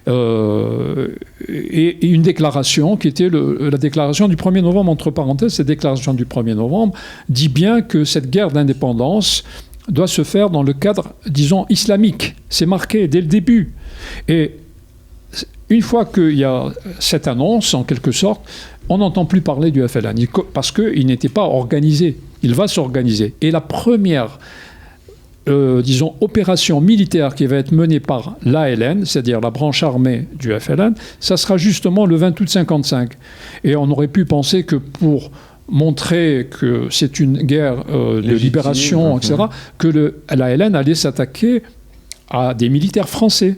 Et une déclaration qui était la déclaration du 1er novembre, entre parenthèses. Cette déclaration du 1er novembre dit bien que cette guerre d'indépendance doit se faire dans le cadre, disons, islamique. C'est marqué dès le début. Et une fois qu'il y a cette annonce, en quelque sorte, on n'entend plus parler du FLN, parce qu'il n'était pas organisé. Il va s'organiser. Et la première, disons, opération militaire qui va être menée par l'ALN, c'est-à-dire la branche armée du FLN, ça sera justement le 20 août 55. Et on aurait pu penser que pour montrer que c'est une guerre de libération, etc., que l'ALN allait s'attaquer à des militaires français.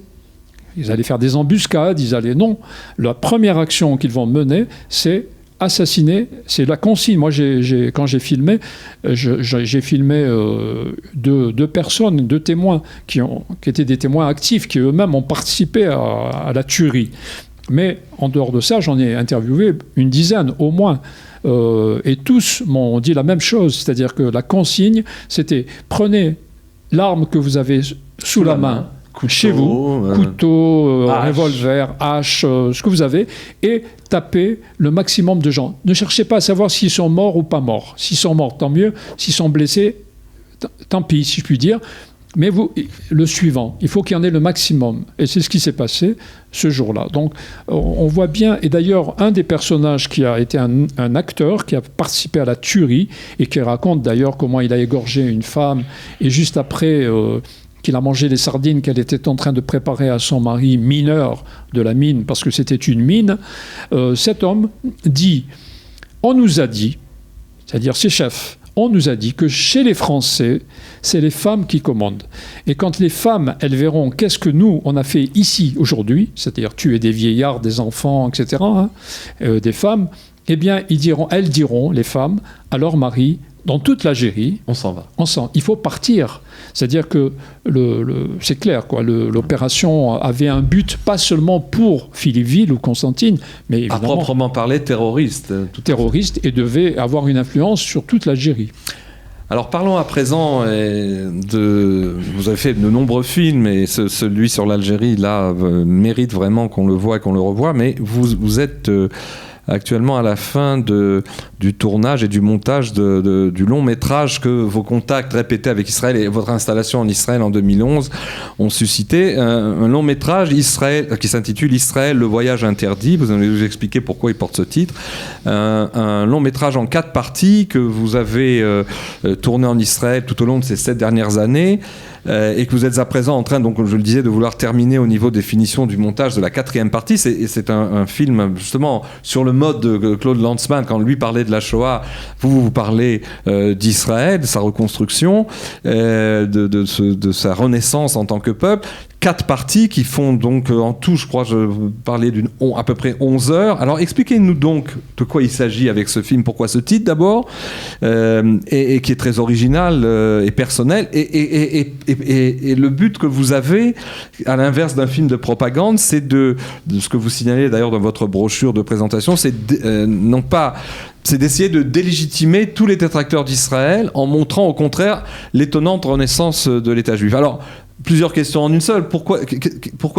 Ils allaient faire des embuscades, non. La première action qu'ils vont mener, c'est assassiner, c'est la consigne. Moi, quand j'ai filmé, j'ai filmé deux personnes, 2 témoins, qui étaient des témoins actifs, qui eux-mêmes ont participé à la tuerie. Mais en dehors de ça, j'en ai interviewé une dizaine au moins. Et tous m'ont dit la même chose, c'est-à-dire que la consigne, c'était prenez l'arme que vous avez sous la main, chez vous, couteau, revolver, hache, ce que vous avez, et tapez le maximum de gens. Ne cherchez pas à savoir s'ils sont morts ou pas morts. S'ils sont morts, tant mieux. S'ils sont blessés, tant pis, si je puis dire. Mais le suivant, il faut qu'il y en ait le maximum. Et c'est ce qui s'est passé ce jour-là. Donc, on voit bien, et d'ailleurs, un des personnages qui a été un acteur, qui a participé à la tuerie, et qui raconte d'ailleurs comment il a égorgé une femme, et juste après... qu'il a mangé les sardines qu'elle était en train de préparer à son mari mineur de la mine, parce que c'était une mine, cet homme dit, on nous a dit, c'est-à-dire ses chefs, on nous a dit que chez les Français, c'est les femmes qui commandent. Et quand les femmes, elles verront qu'est-ce que nous, on a fait ici, aujourd'hui, c'est-à-dire tuer des vieillards, des enfants, etc., des femmes, eh bien, elles diront, les femmes, à leur mari, dans toute l'Algérie, on s'en va. Il faut partir. C'est-à-dire que c'est clair, quoi. L'opération avait un but pas seulement pour Phillyville ou Constantine, mais évidemment, à proprement parler terroriste. Terroriste, et devait avoir une influence sur toute l'Algérie. Alors parlons à présent vous avez fait de nombreux films, et celui sur l'Algérie là mérite vraiment qu'on le voit et qu'on le revoie, mais vous êtes actuellement à la fin du tournage et du montage du long métrage que vos contacts répétés avec Israël et votre installation en Israël en 2011 ont suscité, un long métrage qui s'intitule Israël, le voyage interdit. Vous allez nous expliquer pourquoi il porte ce titre. Un long métrage en 4 parties que vous avez tourné en Israël tout au long de ces 7 dernières années. Et que vous êtes à présent en train, donc, comme je le disais, de vouloir terminer au niveau des finitions du montage de la 4e partie. C'est un film justement sur le mode de Claude Lanzmann. Quand lui parlait de la Shoah, vous parlez d'Israël, de sa reconstruction, de sa renaissance en tant que peuple. 4 parties qui font donc en tout, je crois, je parlais à peu près 11 heures. Alors expliquez-nous donc de quoi il s'agit avec ce film, pourquoi ce titre d'abord, et qui est très original et personnel, et le but que vous avez, à l'inverse d'un film de propagande, c'est de ce que vous signalez d'ailleurs dans votre brochure de présentation, c'est d'essayer de délégitimer tous les détracteurs d'Israël en montrant au contraire l'étonnante renaissance de l'État juif. Alors, plusieurs questions en une seule. Pourquoi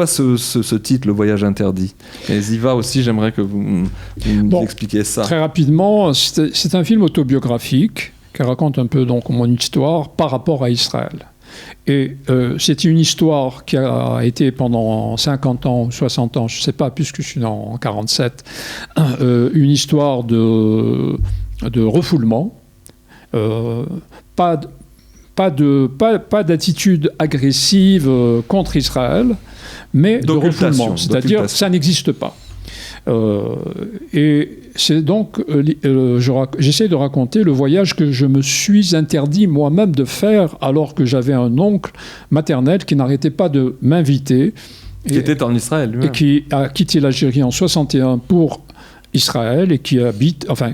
ce titre, Le Voyage interdit? Et Ziva aussi, j'aimerais que vous nous expliquiez ça. Très rapidement, c'est un film autobiographique qui raconte un peu donc mon histoire par rapport à Israël. Et c'est une histoire qui a été pendant 50 ans ou 60 ans, je ne sais pas, puisque je suis né en 47, une histoire de refoulement, pas d'attitude agressive contre Israël, mais de refoulement. C'est-à-dire, ça n'existe pas. Et c'est donc, j'essaie de raconter le voyage que je me suis interdit moi-même de faire alors que j'avais un oncle maternel qui n'arrêtait pas de m'inviter. Qui était en Israël lui-même. Et qui a quitté l'Algérie en 61 pour Israël et qui habite, enfin,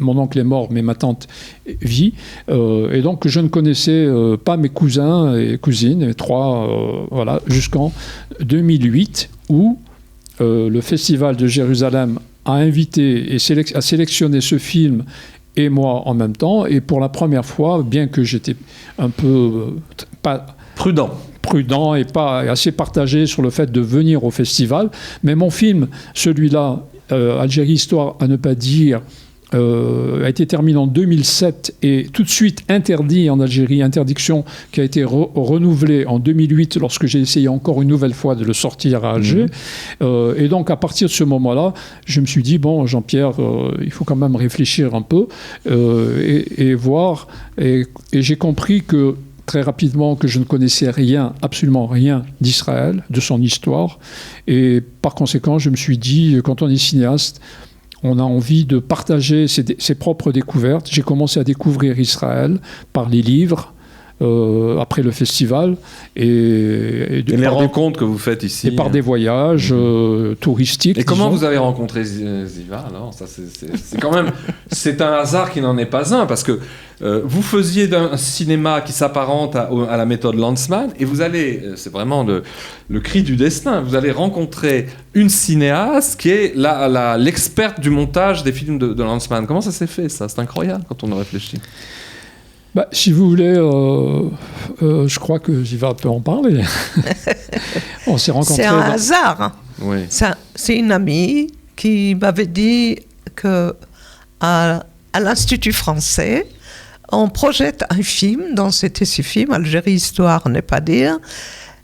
mon oncle est mort, mais ma tante vit. Et donc, je ne connaissais pas mes cousins et cousines, mes trois, voilà, jusqu'en 2008 où le Festival de Jérusalem a invité et a sélectionné ce film et moi en même temps. Et pour la première fois, bien que j'étais un peu pas prudent et pas assez partagé sur le fait de venir au festival, mais mon film, celui-là, Algérie, histoire à ne pas dire, a été terminé en 2007 et tout de suite interdit en Algérie, interdiction qui a été renouvelée en 2008 lorsque j'ai essayé encore une nouvelle fois de le sortir à Alger. Et donc à partir de ce moment-là, je me suis dit, bon Jean-Pierre, il faut quand même réfléchir un peu et voir. Et j'ai compris que très rapidement que je ne connaissais rien, absolument rien d'Israël, de son histoire. Et par conséquent, je me suis dit, quand on est cinéaste, on a envie de partager ses propres découvertes. J'ai commencé à découvrir Israël par les livres, après le festival. Et les rencontres que vous faites ici. Et par des voyages touristiques. Et comment vous avez rencontré Ziva alors? Ça, c'est quand même... C'est un hasard qui n'en est pas un, parce que vous faisiez un cinéma qui s'apparente à la méthode Lanzmann, et vous allez, c'est vraiment le cri du destin, vous allez rencontrer une cinéaste qui est l'experte du montage des films de Lanzmann. Comment ça s'est fait, ça? C'est incroyable quand on y réfléchit. Bah, si vous voulez, je crois que Ziva peut en parler. On s'est rencontrés. C'est un hasard. Hein. Oui. C'est une amie qui m'avait dit qu'à l'Institut français, on projette un film, dont c'était ce film, Algérie, histoire, n'est pas dire,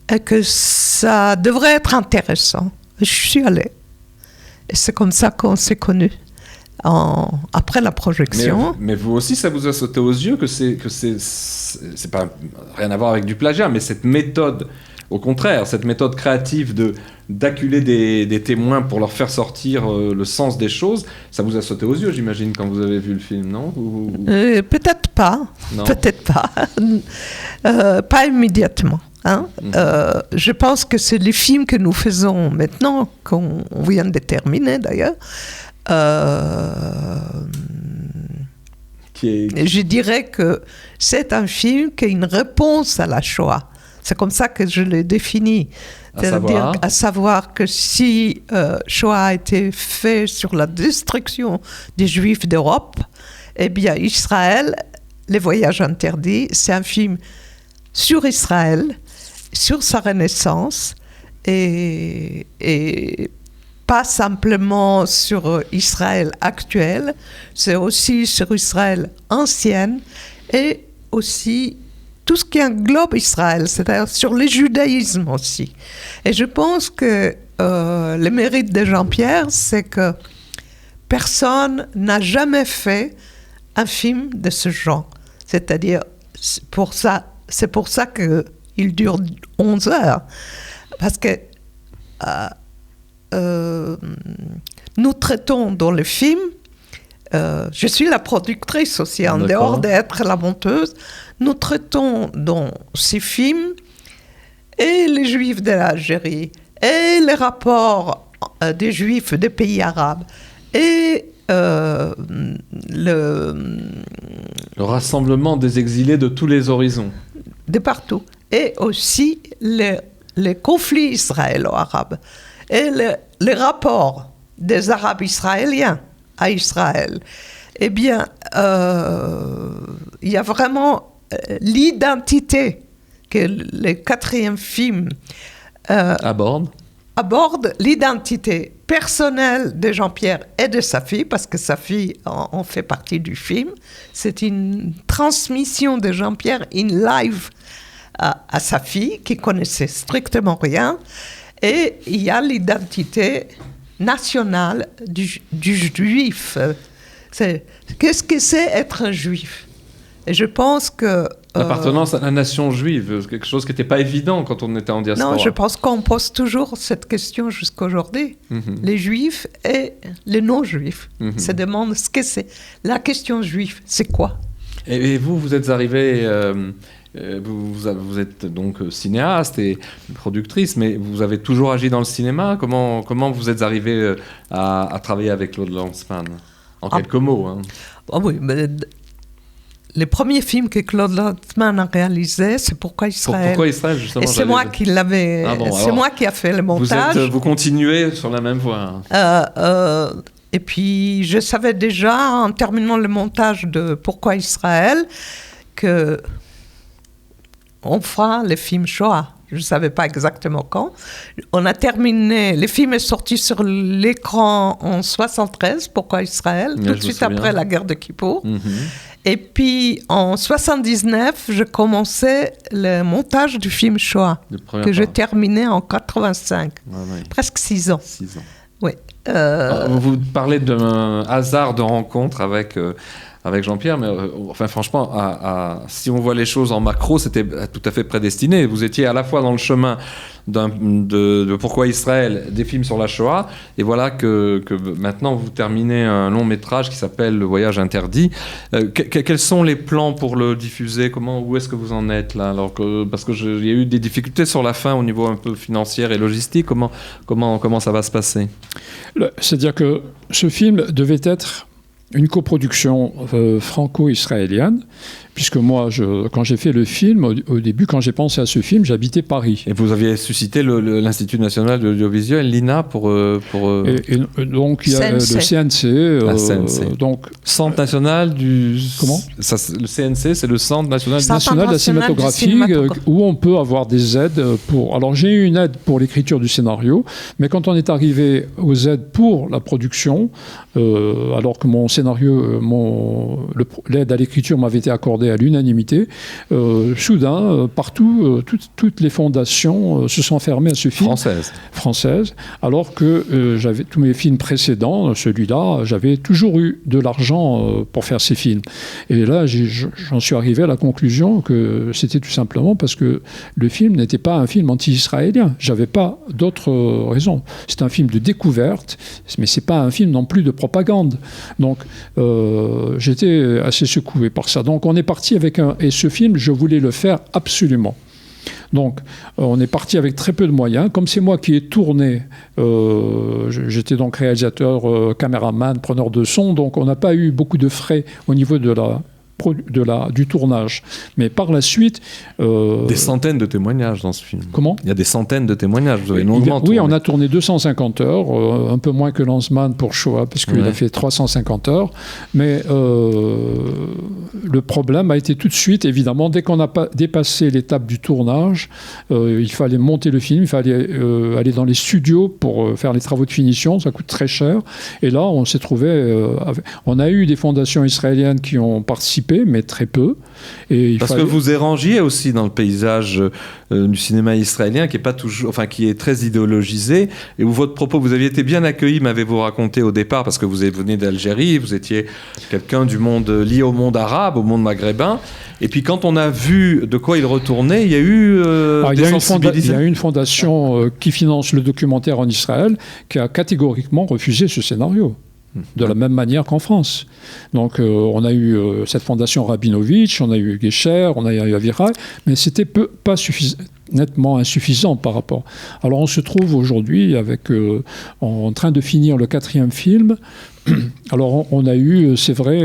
et que ça devrait être intéressant. Je suis allée. Et c'est comme ça qu'on s'est connus. Après la projection. Mais vous aussi, ça vous a sauté aux yeux que c'est pas rien à voir avec du plagiat, mais cette méthode, au contraire, cette méthode créative d'acculer des témoins pour leur faire sortir le sens des choses, ça vous a sauté aux yeux, j'imagine, quand vous avez vu le film, non? Peut-être pas. Non. Peut-être pas. Pas immédiatement. Hein? Je pense que c'est les films que nous faisons maintenant, qu'on vient de terminer d'ailleurs. Je dirais que c'est un film qui est une réponse à la Shoah. C'est comme ça que je l'ai défini. À savoir que si Shoah a été fait sur la destruction des Juifs d'Europe, eh bien Israël, Les Voyages interdits, c'est un film sur Israël, sur sa renaissance et pas simplement sur Israël actuel, c'est aussi sur Israël ancienne et aussi tout ce qui englobe Israël, c'est-à-dire sur le judaïsme aussi. Et je pense que le mérite de Jean-Pierre, c'est que personne n'a jamais fait un film de ce genre. C'est-à-dire, c'est pour ça qu'il dure 11 heures. Parce que nous traitons dans le film, je suis la productrice aussi, en dehors d'être la monteuse, nous traitons dans ces films et les Juifs de l'Algérie, et les rapports des Juifs des pays arabes, et le rassemblement des exilés de tous les horizons. De partout. Et aussi les conflits israélo-arabes. Et les rapports des Arabes israéliens à Israël. Eh bien, il y a vraiment l'identité que le quatrième film aborde, l'identité personnelle de Jean-Pierre et de sa fille, parce que sa fille en fait partie du film. C'est une transmission de Jean-Pierre in live à sa fille, qui connaissait strictement rien. Et il y a l'identité nationale du juif. Qu'est-ce que c'est être un juif? Et je pense que... L'appartenance à la nation juive, quelque chose qui n'était pas évident quand on était en diaspora. Non, je pense qu'on pose toujours cette question jusqu'à aujourd'hui. Les juifs et les non-juifs se demandent ce que c'est. La question juive, c'est quoi? Et vous êtes arrivé... Vous êtes donc cinéaste et productrice, mais vous avez toujours agi dans le cinéma. Comment vous êtes arrivé à travailler avec Claude Lanzmann? En quelques mots. Hein. Oh oui, mais les premiers films que Claude Lanzmann a réalisés, c'est Pourquoi Israël. Pourquoi Israël, justement. Et c'est moi qui l'avais. C'est moi qui a fait le montage. Vous continuez sur la même voie. Et puis, je savais déjà, en terminant le montage de Pourquoi Israël, que on fera les films Shoah. Je ne savais pas exactement quand. On a terminé, le film est sorti sur l'écran en 1973, Pourquoi Israël, tout de suite après la guerre de Kippour. Et puis en 1979, je commençais le montage du film Shoah, que je terminais en 1985. Presque 6 ans. 6 ans. Oui. Vous parlez d'un hasard de rencontre avec Jean-Pierre, mais enfin franchement, si on voit les choses en macro, c'était tout à fait prédestiné. Vous étiez à la fois dans le chemin de Pourquoi Israël, des films sur la Shoah, et voilà que maintenant vous terminez un long métrage qui s'appelle Le Voyage interdit. Quels sont les plans pour le diffuser? Où est-ce que vous en êtes là? Parce qu'il y a eu des difficultés sur la fin au niveau un peu financier et logistique. Comment ça va se passer? C'est-à-dire que ce film devait être une coproduction franco-israélienne, puisque moi, quand j'ai fait le film, au début, quand j'ai pensé à ce film, j'habitais Paris. Et vous aviez suscité l'Institut national de l'audiovisuel, l'INA, pour... Et donc, il y a le CNC. Donc, Centre national du... Comment le CNC, c'est le Centre national de la cinématographie, où on peut avoir des aides pour... Alors, j'ai eu une aide pour l'écriture du scénario, mais quand on est arrivé aux aides pour la production, alors que mon scénario, l'aide à l'écriture m'avait été accordée à l'unanimité, soudain, partout, toutes les fondations se sont fermées à ce film. Françaises. Alors que j'avais tous mes films précédents, celui-là, j'avais toujours eu de l'argent pour faire ces films. Et là, j'en suis arrivé à la conclusion que c'était tout simplement parce que le film n'était pas un film anti-israélien. J'avais pas d'autres raisons. C'est un film de découverte, mais c'est pas un film non plus de propagande. Donc, j'étais assez secoué par ça. Donc, on est parti avec et ce film, je voulais le faire absolument. Donc, on est parti avec très peu de moyens. Comme c'est moi qui ai tourné, j'étais donc réalisateur, caméraman, preneur de son, donc on n'a pas eu beaucoup de frais au niveau du tournage. Mais par la suite... des centaines de témoignages dans ce film. Comment? Il y a des centaines de témoignages. Vous avez longuement tourné. Oui, on a tourné 250 heures, un peu moins que Lanzmann pour Shoah, parce qu'il a fait 350 heures. Mais le problème a été tout de suite, évidemment, dès qu'on a dépassé l'étape du tournage, il fallait monter le film, il fallait aller dans les studios pour faire les travaux de finition, ça coûte très cher. Et là, on s'est trouvé... on a eu des fondations israéliennes qui ont participé, mais très peu. Et que vous érangiez aussi dans le paysage du cinéma israélien qui est pas toujours, qui est très idéologisé, et où votre propos, vous aviez été bien accueilli, m'avez-vous raconté au départ, parce que vous venez d'Algérie, vous étiez quelqu'un du monde lié au monde arabe, au monde maghrébin, et puis quand on a vu de quoi il retournait, il y a eu il y a une fondation qui finance le documentaire en Israël qui a catégoriquement refusé ce scénario. De la même manière qu'en France. Donc, on a eu cette fondation Rabinovitch, on a eu Gesher, on a eu Avirai, mais c'était pas nettement insuffisant par rapport. Alors, on se trouve aujourd'hui en train de finir le 4e film. Alors, on a eu, c'est vrai,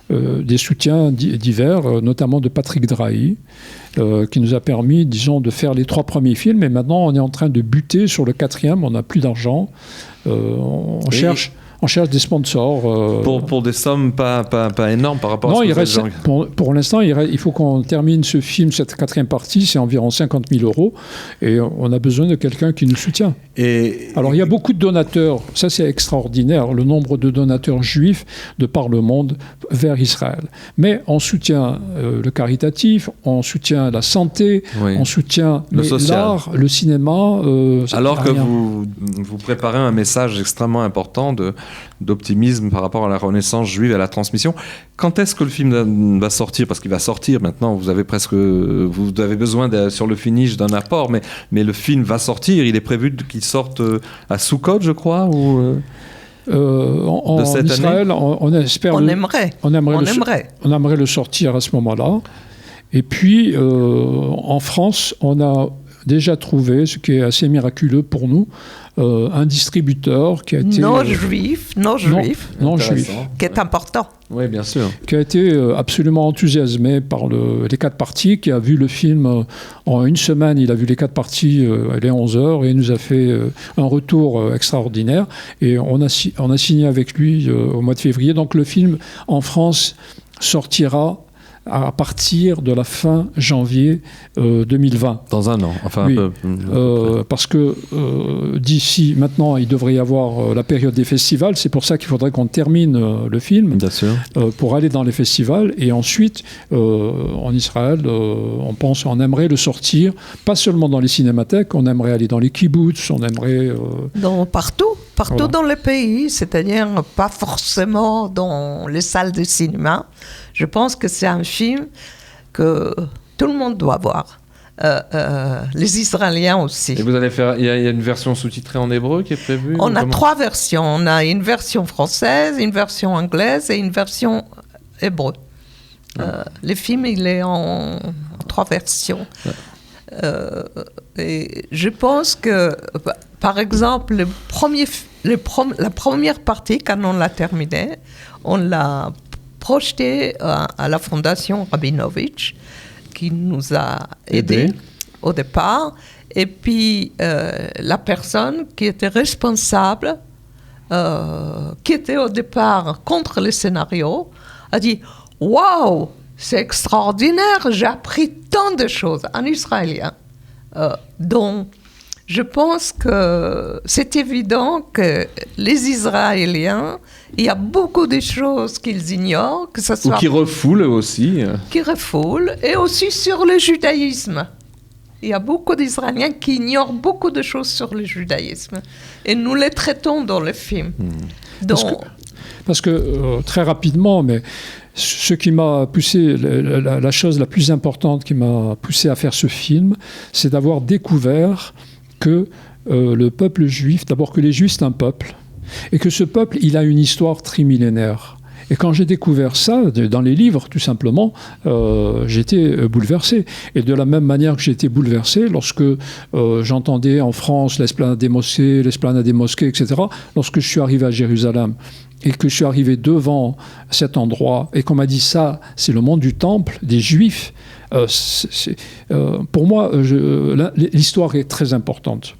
des soutiens divers, notamment de Patrick Drahi, qui nous a permis, disons, de faire les 3 premiers films. Et maintenant, on est en train de buter sur le 4e, on n'a plus d'argent. On cherche des sponsors. Pour des sommes pas énormes par rapport à ce que pour l'instant, il faut qu'on termine ce film, cette 4e partie, c'est environ 50 000 €. Et on a besoin de quelqu'un qui nous soutient. Alors, il y a beaucoup de donateurs. Ça, c'est extraordinaire, le nombre de donateurs juifs de par le monde vers Israël. Mais on soutient le caritatif, on soutient la santé, on soutient l'art, le cinéma. Alors que vous préparez un message extrêmement important d'optimisme par rapport à la Renaissance juive et à la transmission. Quand est-ce que le film va sortir? Parce qu'il va sortir maintenant, vous avez besoin sur le finish d'un apport, mais le film va sortir, il est prévu qu'il sorte à Sukkot, je crois, ou... en Israël, on espère... On aimerait le sortir à ce moment-là. Et puis, en France, on a déjà trouvé, ce qui est assez miraculeux pour nous, un distributeur qui a été... Non juif, qui est important. Oui, bien sûr. Qui a été absolument enthousiasmé par les 4 parties, qui a vu le film en une semaine. Il a vu les 4 parties les 11 heures et il nous a fait un retour extraordinaire. Et on a signé avec lui au mois de février. Donc le film, en France, sortira à partir de la fin janvier 2020. Dans un an, enfin oui. Un peu. Parce que d'ici maintenant, il devrait y avoir la période des festivals. C'est pour ça qu'il faudrait qu'on termine le film. Bien sûr. Pour aller dans les festivals. Et ensuite, en Israël, on aimerait le sortir, pas seulement dans les cinémathèques, on aimerait aller dans les kibbutz, on aimerait... Partout voilà. Dans le pays, c'est-à-dire pas forcément dans les salles de cinéma. Je pense que c'est un film que tout le monde doit voir. Les Israéliens aussi. Et vous allez faire... Il y a une version sous-titrée en hébreu qui est prévue? On a 3 versions. On a une version française, une version anglaise et une version hébreu. Le film, il est en 3 versions. Et je pense que, par exemple, la première partie, quand on l'a terminée, on l'a projetée à la Fondation Rabinovitch, qui nous a aidés au départ. Et puis, la personne qui était responsable, qui était au départ contre le scénario, a dit « Waouh, c'est extraordinaire, j'ai appris tant de choses en israélien. » Donc, je pense que c'est évident que les Israéliens, il y a beaucoup de choses qu'ils ignorent, que ce soit... Ou qui refoulent aussi. Qui refoulent, et aussi sur le judaïsme. Il y a beaucoup d'Israéliens qui ignorent beaucoup de choses sur le judaïsme. Et nous les traitons dans le film. Donc... Parce que très rapidement, mais ce qui m'a poussé, la chose la plus importante qui m'a poussé à faire ce film, c'est d'avoir découvert que le peuple juif, d'abord que les Juifs c'est un peuple, et que ce peuple, il a une histoire trimillénaire. Et quand j'ai découvert ça, dans les livres, tout simplement, j'étais bouleversé. Et de la même manière que j'ai été bouleversé lorsque j'entendais en France l'esplanade des mosquées, etc., lorsque je suis arrivé à Jérusalem, et que je suis arrivé devant cet endroit, et qu'on m'a dit ça, c'est le monde du temple, des Juifs, pour moi, l'histoire est très importante.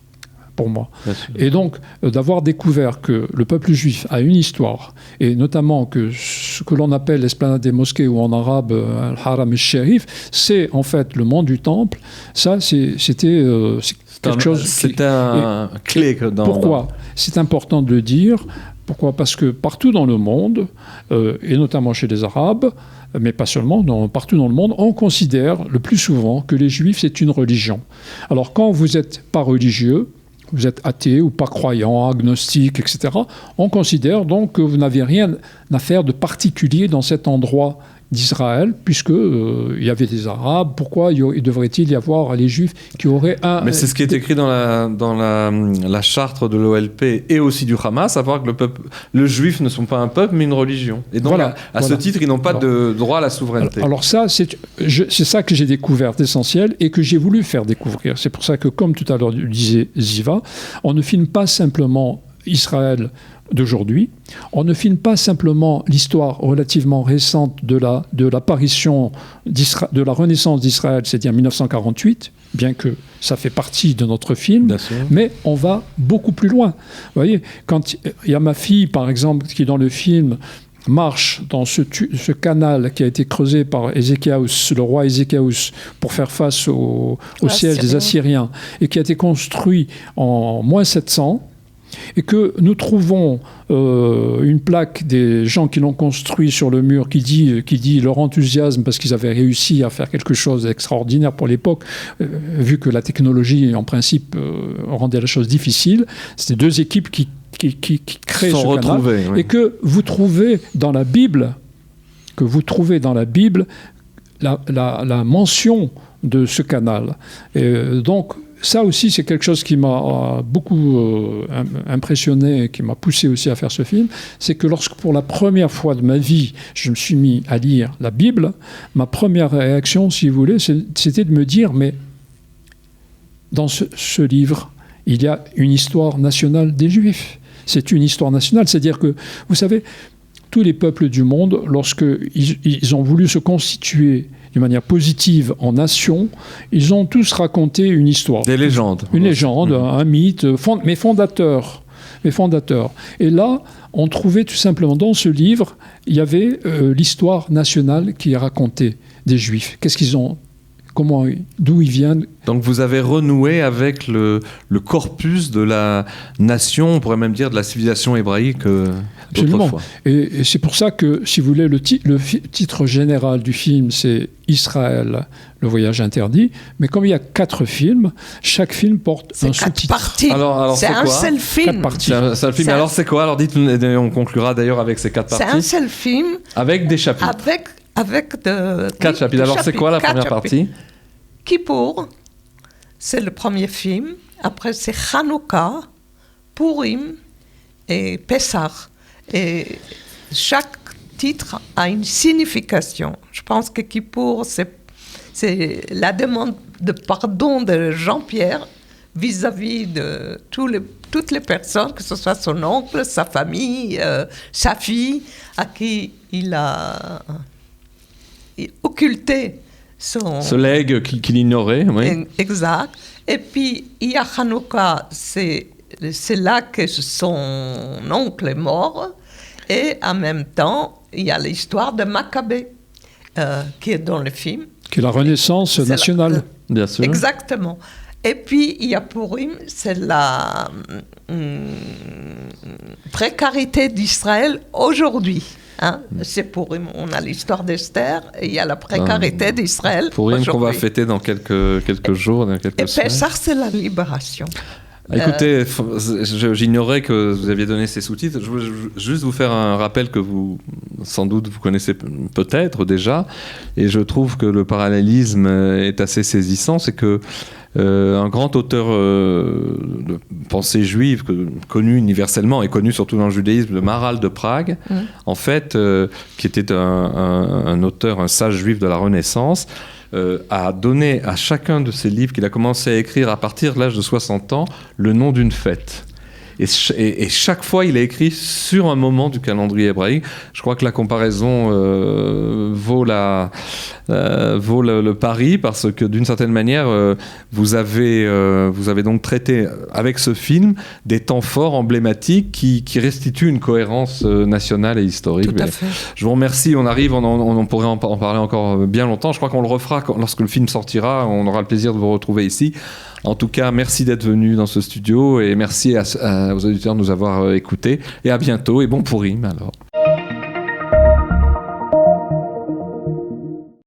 Pour moi. Et donc, d'avoir découvert que le peuple juif a une histoire, et notamment que ce que l'on appelle l'esplanade des mosquées, ou en arabe, al-Haram al-Sharif, c'est en fait le monde du temple, ça, c'était quelque chose... C'était un clé. Pourquoi ? C'est important de le dire. Pourquoi ? Parce que partout dans le monde, et notamment chez les Arabes, mais pas seulement, partout dans le monde, on considère le plus souvent que les Juifs, c'est une religion. Alors, quand vous n'êtes pas religieux, vous êtes athée ou pas croyant, agnostique, etc., on considère donc que vous n'avez rien à faire de particulier dans cet endroit d'Israël, puisque il y avait des Arabes. Pourquoi devrait-il y avoir les Juifs qui auraient un... Mais c'est ce qui est écrit dans la charte de l'OLP et aussi du Hamas, à savoir que le Juif ne sont pas un peuple, mais une religion. Et donc, à ce titre, ils n'ont pas de droit à la souveraineté. Alors ça, c'est ça que j'ai découvert d'essentiel et que j'ai voulu faire découvrir. C'est pour ça que, comme tout à l'heure disait Ziva, on ne filme pas simplement Israël d'aujourd'hui. On ne filme pas simplement l'histoire relativement récente de l'apparition de la Renaissance d'Israël, c'est-à-dire 1948, bien que ça fait partie de notre film, mais on va beaucoup plus loin. Vous voyez, quand il y a ma fille, par exemple, qui dans le film marche dans ce canal qui a été creusé par Ézéchiaus, le roi Ézéchiaus, pour faire face au siège des Assyriens, et qui a été construit en moins 700, et que nous trouvons une plaque des gens qui l'ont construit sur le mur qui dit leur enthousiasme parce qu'ils avaient réussi à faire quelque chose d'extraordinaire pour l'époque, vu que la technologie, en principe, rendait la chose difficile. C'était 2 équipes qui crée ce canal, oui. Et que vous trouvez dans la Bible, la mention de ce canal. Et donc, ça aussi, c'est quelque chose qui m'a beaucoup impressionné et qui m'a poussé aussi à faire ce film. C'est que lorsque, pour la première fois de ma vie, je me suis mis à lire la Bible, ma première réaction, si vous voulez, c'était de me dire, mais dans ce livre, il y a une histoire nationale des Juifs. C'est une histoire nationale. C'est-à-dire que, vous savez, tous les peuples du monde, lorsqu'ils ont voulu se constituer d'une manière positive en nation, ils ont tous raconté une histoire. Des légendes. Une légende, un mythe, mais fondateur. Et là, on trouvait tout simplement dans ce livre, il y avait l'histoire nationale qui est racontée des Juifs. Qu'est-ce qu'ils ont, d'où ils viennent. Donc vous avez renoué avec le corpus de la nation, on pourrait même dire de la civilisation hébraïque d'autrefois. Et c'est pour ça que, si vous voulez, le titre général du film, c'est Israël, le voyage interdit. Mais comme il y a 4 films, chaque film porte un sous-titre. Alors c'est un seul film. 4 parties. C'est un seul film. Alors c'est quoi? Alors dites-nous, on conclura d'ailleurs avec ces 4 parties. C'est un seul film. Avec des chapitres. Avec 4 chapitres. Alors c'est quoi la première partie? Kippour, c'est le premier film. Après c'est Hanouka, Purim et Pessah. Et chaque titre a une signification. Je pense que Kippour, c'est la demande de pardon de Jean-Pierre vis-à-vis de toutes les personnes, que ce soit son oncle, sa famille, sa fille, à qui il a occulté ce legs qu'il ignorait. Oui. Exact. Et puis, il y a Hanouka, c'est là que son oncle est mort. Et en même temps, il y a l'histoire de Maccabée, qui est dans le film. Qui est la Renaissance nationale. Bien sûr. Exactement. Et puis, il y a Purim, c'est la précarité d'Israël aujourd'hui. C'est Purim, on a l'histoire d'Esther, et il y a la précarité d'Israël Purim qu'on va fêter dans quelques jours, dans quelques semaines. Et Pessah, c'est la libération. Écoutez, j'ignorais que vous aviez donné ces sous-titres. Je veux juste vous faire un rappel que sans doute, vous connaissez peut-être déjà. Et je trouve que le parallélisme est assez saisissant. C'est que un grand auteur de pensée juive, connu universellement et connu surtout dans le judaïsme, le Maharal de Prague, en fait, qui était un auteur, un sage juif de la Renaissance, a donné à chacun de ses livres qu'il a commencé à écrire à partir de l'âge de 60 ans le nom d'une fête. Et chaque fois, il a écrit sur un moment du calendrier hébraïque. Je crois que la comparaison vaut le pari, parce que d'une certaine manière, vous avez donc traité avec ce film des temps forts emblématiques qui restituent une cohérence nationale et historique. Tout à fait. Je vous remercie. On pourrait en parler encore bien longtemps. Je crois qu'on le refera lorsque le film sortira. On aura le plaisir de vous retrouver ici. En tout cas, merci d'être venu dans ce studio et merci aux auditeurs de nous avoir écoutés. Et à bientôt et bon Purim alors.